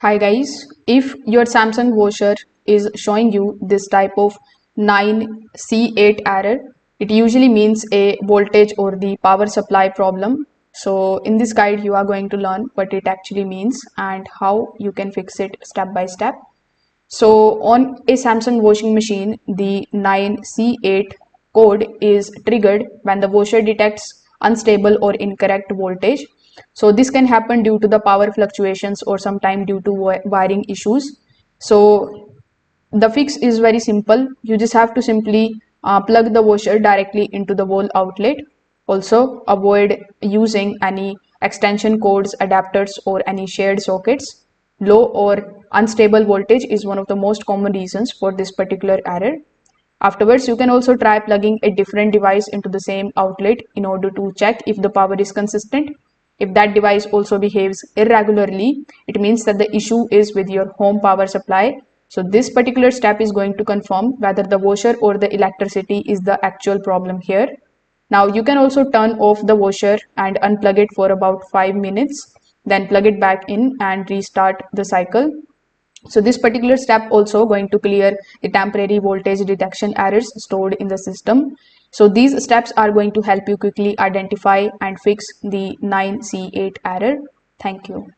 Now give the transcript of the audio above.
Hi guys, if your Samsung Voucher is showing you this type of 9C8 error, it usually means a voltage or the power supply problem. So in this guide, you are going to learn what it actually means and how you can fix it step by step. So on a Samsung washing machine, the 9C8 code is triggered when the washer detects unstable or incorrect voltage. So this can happen due to the power fluctuations or sometime due to wiring issues. So the fix is very simple. You just have to simply plug the washer directly into the wall outlet. Also avoid using any extension cords, adapters or any shared sockets. Low or unstable voltage is one of the most common reasons for this particular error. Afterwards, you can also try plugging a different device into the same outlet in order to check if the power is consistent. If that device also behaves irregularly, it means that the issue is with your home power supply. So this particular step is going to confirm whether the washer or the electricity is the actual problem here. Now you can also turn off the washer and unplug it for about 5 minutes, then plug it back in and restart the cycle. So this particular step also going to clear the temporary voltage detection errors stored in the system. So these steps are going to help you quickly identify and fix the 9C8 error. Thank you.